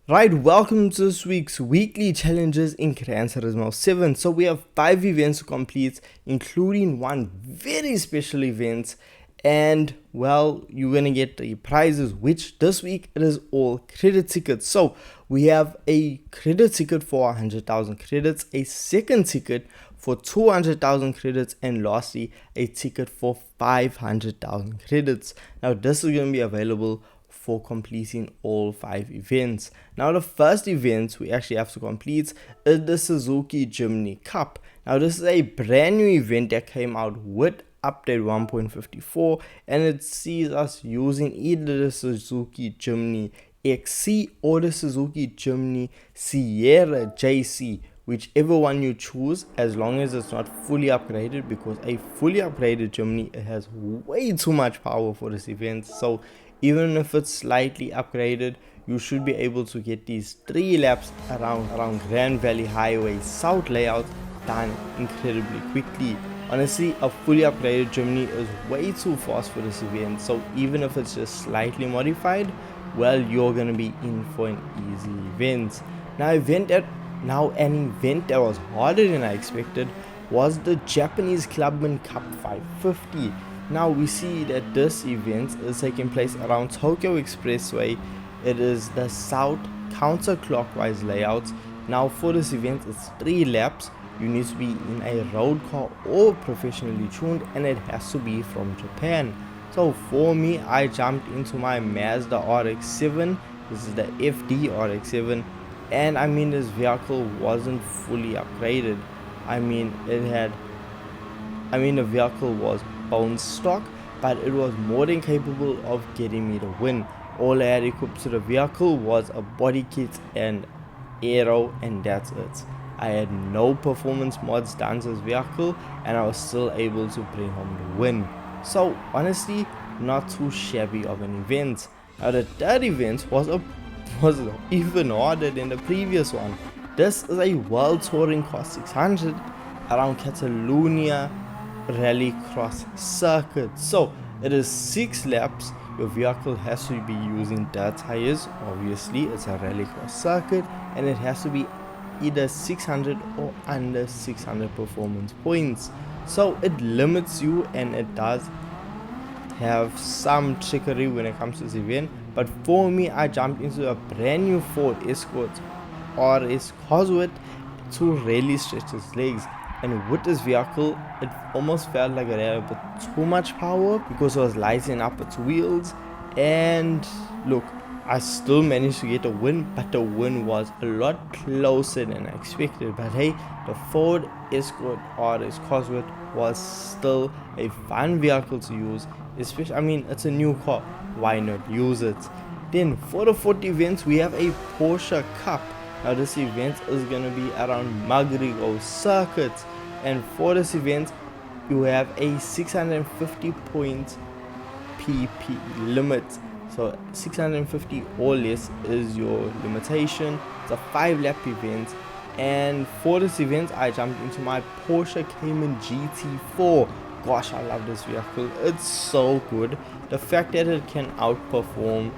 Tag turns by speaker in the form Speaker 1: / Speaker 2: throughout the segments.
Speaker 1: Right, welcome to this week's weekly challenges in Gran Turismo 7. So we have 5 events to complete, including one very special event. And well, you're gonna get the prizes, which this week it is all credit tickets. So we have a credit ticket for 100,000 credits, a second ticket for 200,000 credits, and lastly a ticket for 500,000 credits. Now this is gonna be available for completing all 5 events. Now the first event we actually have to complete is the Suzuki Jimny Cup. Now this is a brand new event that came out with update 1.54, and it sees us using either the Suzuki Jimny XC or the Suzuki Jimny Sierra JC, whichever one you choose, as long as it's not fully upgraded, because a fully upgraded Jimny has way too much power for this event. So even if it's slightly upgraded, you should be able to get these 3 laps around Grand Valley Highway South layout done incredibly quickly. Honestly, a fully upgraded Jimny is way too fast for this event, so even if it's just slightly modified, well, you're gonna be in for an easy event. Now an event that was harder than I expected was the Japanese Clubman Cup 550. Now we see that this event is taking place around Tokyo Expressway. It is the south counterclockwise layout. Now for this event, it's 3 laps. You need to be in a road car or professionally tuned, and it has to be from Japan. So for me, I jumped into my Mazda RX-7. This is the FD RX-7, and I mean, this vehicle wasn't fully upgraded. The vehicle was bone stock, but it was more than capable of getting me the win. All I had equipped to the vehicle was a body kit and aero, and that's it. I had no performance mods done to this vehicle, and I was still able to bring home the win. So honestly, not too shabby of an event. Now the third event was even harder than the previous one. This is a World Touring Car 600 around Catalonia Rallycross circuit. So it is 6 laps. Your vehicle has to be using dirt tires. Obviously, it's a rallycross circuit, and it has to be either 600 or under 600 performance points. So it limits you, and it does have some trickery when it comes to this event. But for me, I jumped into a brand new Ford Escort RS Cosworth to really stretch its legs. And with this vehicle, it almost felt like it had a bit too much power because it was lighting up its wheels. And look, I still managed to get a win, but the win was a lot closer than I expected. But hey, the Ford Escort RS Cosworth was still a fun vehicle to use, especially, it's a new car, why not use it? Then for the fourth event, we have a Porsche Cup. Now this event is going to be around Magrigo circuit, and for this event you have a 650 point PP limit. So 650 or less is your limitation. It's a 5 lap event, and for this event I jumped into my Porsche Cayman GT4. Gosh, I love this vehicle. It's so good. The fact that it can outperform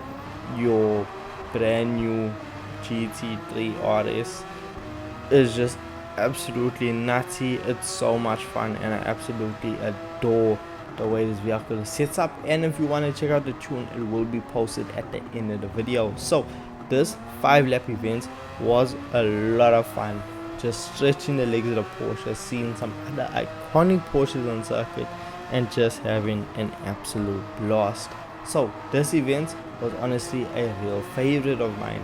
Speaker 1: your brand new GT3 RS is just absolutely nutty. It's so much fun, and I absolutely adore the way this vehicle is set up. And if you want to check out the tune, it will be posted at the end of the video. So this 5 lap event was a lot of fun, just stretching the legs of the Porsche, seeing some other iconic Porsches on circuit, and just having an absolute blast. So this event was honestly a real favorite of mine.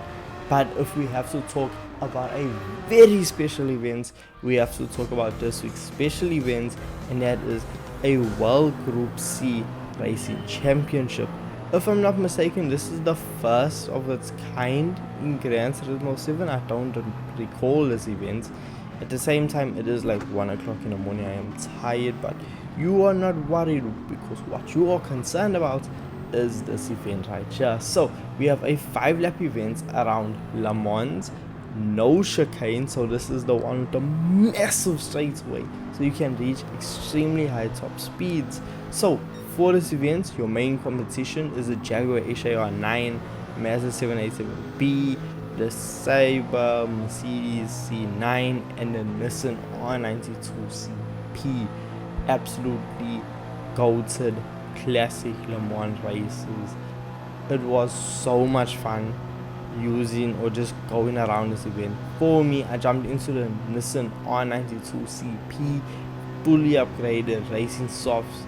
Speaker 1: But if we have to talk about a very special event, we have to talk about this week's special event, and that is a World Group C Racing Championship. If I'm not mistaken, this is the first of its kind in Gran Turismo 7. I don't recall this event. At the same time, it is like 1 o'clock in the morning. I am tired, but you are not worried, because what you are concerned about is this event right here. So we have a 5 lap event around Le Mans, no chicane, so this is the one with the massive straightaway, so you can reach extremely high top speeds. So for this event, your main competition is the Jaguar XJR 9, Mazda 787B, the Sabre, Mercedes C9, and the Nissan R92CP. Absolutely goated classic Le Mans races. It was so much fun using or just going around this event. For me, I jumped into the Nissan R92CP, fully upgraded racing softs,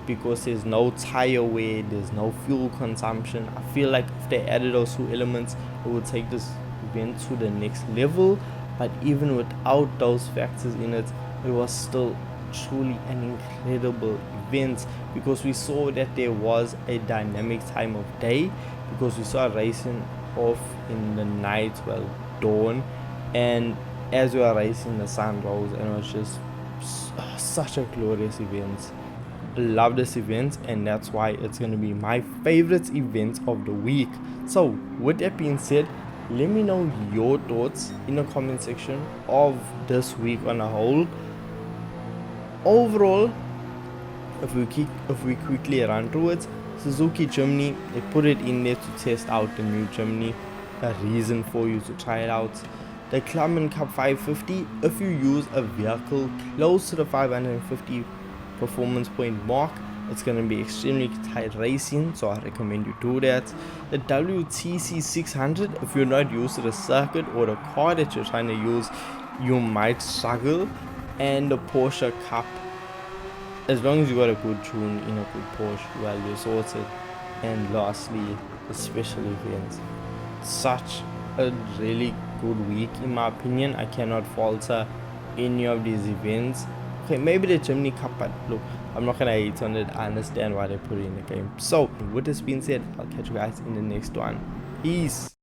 Speaker 1: because there's no tire wear, there's no fuel consumption. I feel like if they added those two elements, it would take this event to the next level. But even without those factors in it, it was still truly an incredible event, because we saw that there was a dynamic time of day, because we saw racing off in the night, well, dawn, and as we were racing, the sun rose, and it was just such a glorious event. Love this event, and that's why it's going to be my favorite event of the week. So with that being said, let me know your thoughts in the comment section of this week on a whole. Overall, if we quickly run through it, Suzuki Jimny, they put it in there to test out the new Jimny, a reason for you to try it out. The Clubman Cup 550, if you use a vehicle close to the 550 performance point mark, it's going to be extremely tight racing, so I recommend you do that. The WTC 600, if you're not used to the circuit or the car that you're trying to use, you might struggle. And the Porsche Cup, as long as you got a good tune in a good Porsche, well, you're sorted. And lastly, the special events. Such a really good week in my opinion. I cannot falter any of these events. Okay, maybe the Jimny Cup, but look, I'm not gonna hate on it. I understand why they put it in the game. So with this being said, I'll catch you guys in the next one. Peace.